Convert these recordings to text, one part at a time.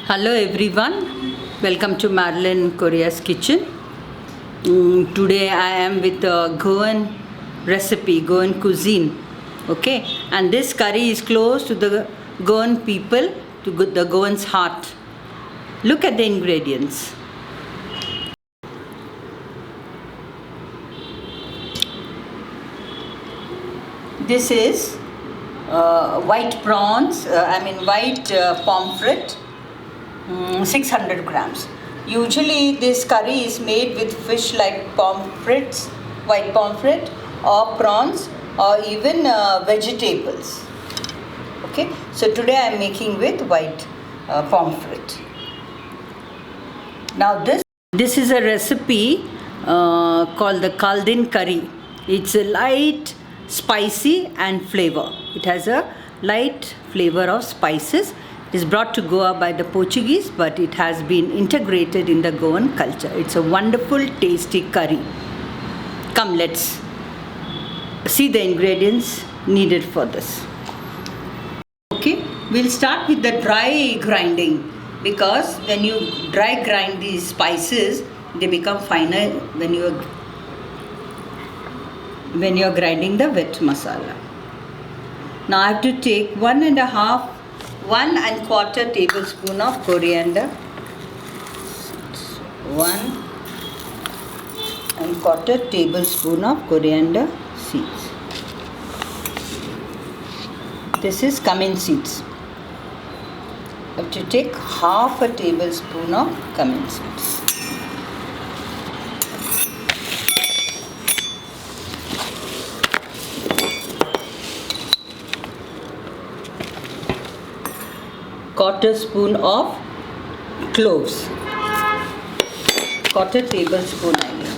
Hello everyone, welcome to Marilyn Korea's kitchen. Today I am with a Goan recipe, Goan cuisine. Okay, and this curry is close to the Goan people, to the Goan's heart. Look at the ingredients. This is white prawns, white pomfret. 600 grams. Usually this curry is made with fish like pomfrets, white pomfret or prawns or even vegetables. Okay, so today I am making with white pomfret. Now this is a recipe called the Caldine curry. It's a light, spicy and flavor. It has a light flavor of spices. It is brought to Goa by the Portuguese, but it has been integrated in the Goan culture. It's a wonderful, tasty curry. Come, let's see the ingredients needed for this. Okay, we'll start with the dry grinding, because when you dry grind these spices, they become finer when you're grinding the wet masala. Now I have to take 1 1/4 tablespoon of coriander, 1 1/4 tablespoon of coriander seeds. This is cumin seeds. I have to take half a tablespoon of cumin seeds. Quarter spoon of cloves, quarter tablespoon I mean.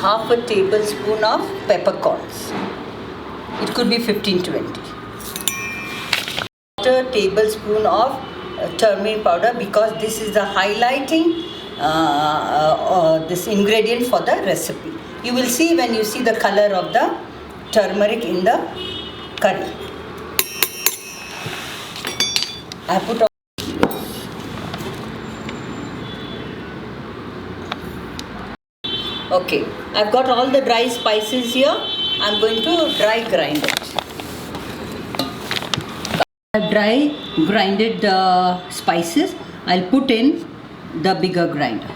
Half a tablespoon of peppercorns. It could be 15-20. Quarter tablespoon of turmeric powder, because this is the highlighting this ingredient for the recipe. You will see when you see the color of the turmeric in the curry. I put all. Okay, I've got all the dry spices here. I'm going to dry grind it. I've dry grinded the spices. I'll put in the bigger grinder.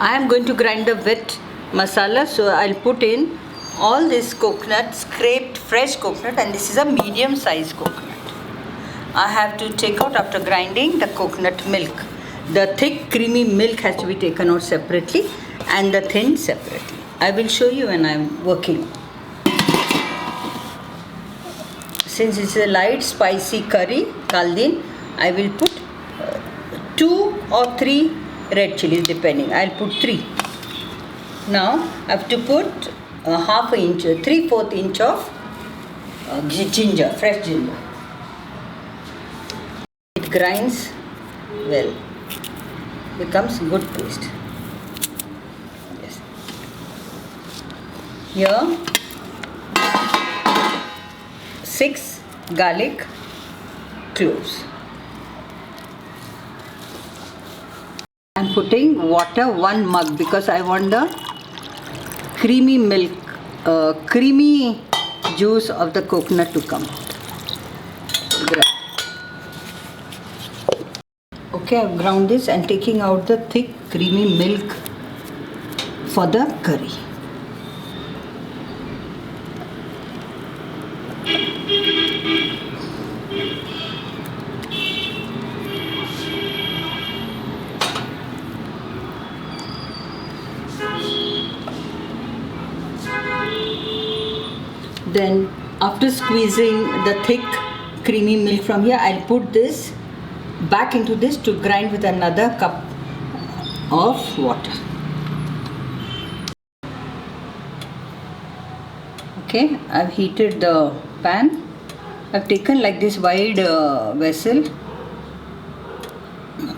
I am going to grind the wet masala, so I'll put in all this coconut, scraped fresh coconut, and this is a medium sized coconut. I have to take out, after grinding, the coconut milk. The thick creamy milk has to be taken out separately and the thin separately. I will show you when I am working. Since it's a light spicy curry, Caldine, I will put 2 or 3 red chilies depending. I'll put 3. Now I have to put half an inch, 3/4 inch of ginger, fresh ginger. It grinds well, becomes good paste. Yes. Here 6 garlic cloves. I'm putting water 1 mug, because I want the creamy milk, creamy juice of the coconut to come out. Okay, I've ground this and taking out the thick creamy milk for the curry. Then after squeezing the thick creamy milk from here, I'll put this back into this to grind with another cup of water. Okay, I've heated the pan. I've taken like this wide vessel,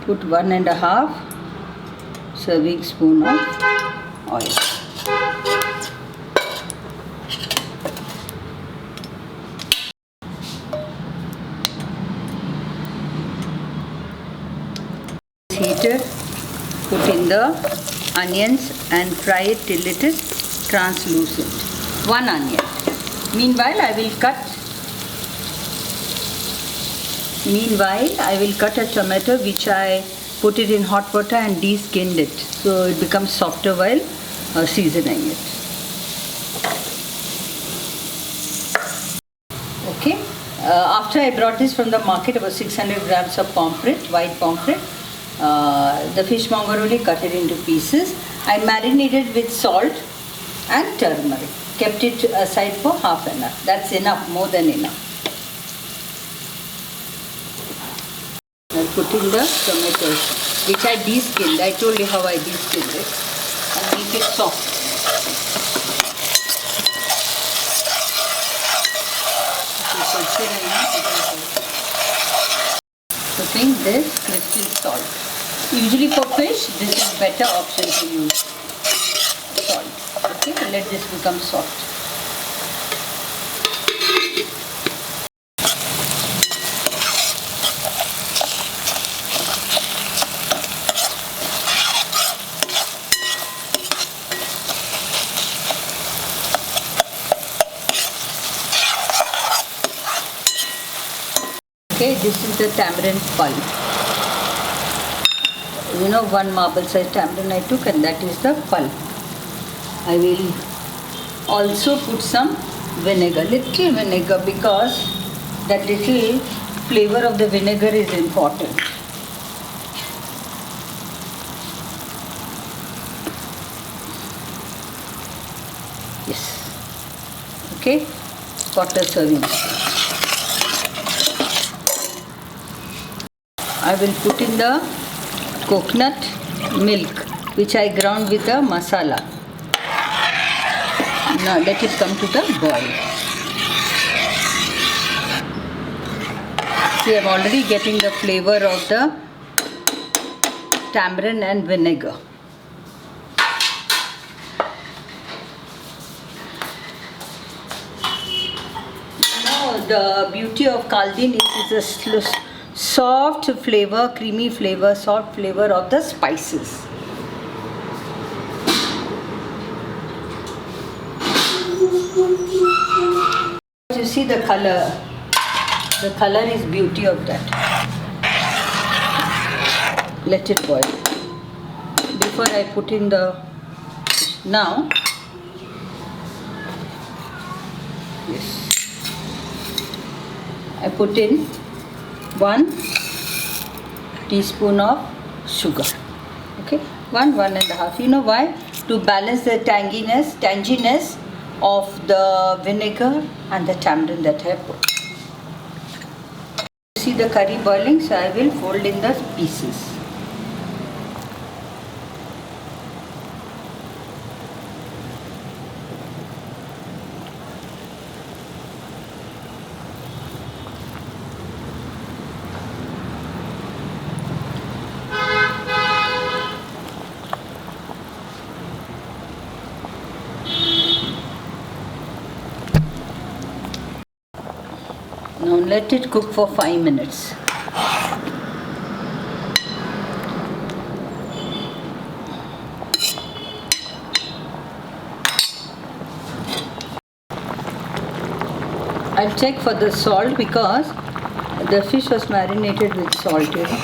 put 1.5 serving spoon of oil. Heated, put in the onions and fry it till it is translucent. One onion. Meanwhile, I will cut a tomato which I put it in hot water and de-skinned it, so it becomes softer while seasoning it. Okay. After I brought this from the market, about 600 grams of pomfret, white pomfret. The fishmonger only cut it into pieces. I marinated with salt and turmeric. Kept it aside for half an hour. That's enough, more than enough. I put in the tomatoes, which I de-skinned. I told you how I de-skinned it. And make it soft. Putting this crystal salt. Usually for fish, this is better option to use. Salt. Okay, let this become soft. Okay, this is the tamarind pulp. You know, one marble size tamarind I took, and that is the pulp. I will also put some vinegar, little vinegar, because that little flavor of the vinegar is important. Yes. Okay, quarter serving. I will put in the coconut milk which I ground with the masala. Now let it come to the boil. See, I am already getting the flavor of the tamarind and vinegar. Now the beauty of Caldine is a soft flavor, creamy flavor, soft flavor of the spices. You see the color. The color is beauty of that. Let it boil. Before I put in the... Now, yes, I put in 1 teaspoon of sugar. Okay, 1.5. You know why? To balance the tanginess of the vinegar and the tamarind that I put. See the curry boiling, so I will fold in the pieces. Now let it cook for 5 minutes. I'll check for the salt because the fish was marinated with salt. You know?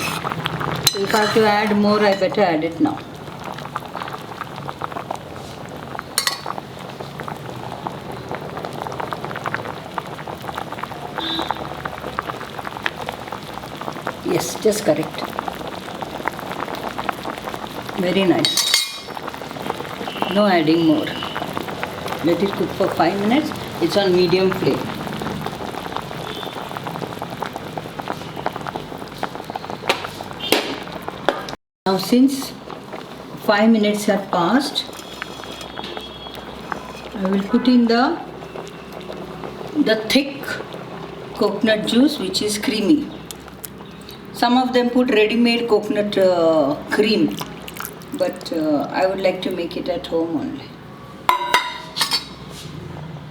So if I have to add more, I better add it now. Yes, just correct. Very nice. No adding more. Let it cook for 5 minutes. It's on medium flame. Now since 5 minutes have passed, I will put in the thick coconut juice, which is creamy. Some of them put ready-made coconut cream. but I would like to make it at home only.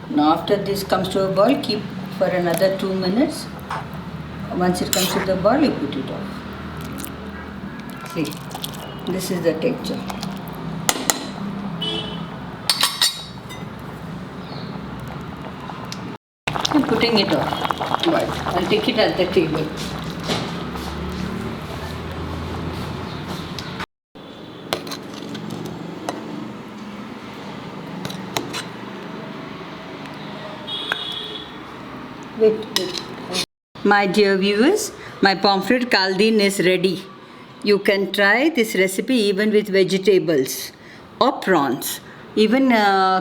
Now after this comes to a boil, keep for another 2 minutes. Once it comes to the boil, you put it off. See, this is the texture. I'm putting it off. Right. I'll take it at the table. Wait. My dear viewers, my Pomfret Caldine is ready. You can try this recipe even with vegetables or prawns, even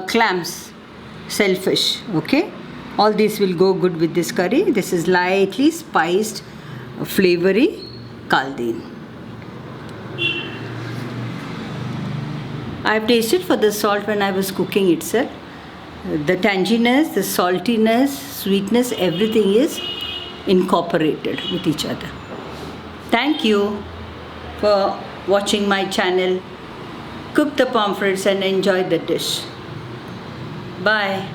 clams, shellfish. Okay, all these will go good with this curry. This is lightly spiced, flavory Caldine. I have tasted for the salt when I was cooking itself. The tanginess, the saltiness, sweetness, everything is incorporated with each other. Thank you for watching my channel. Cook the pomfrets and enjoy the dish. Bye.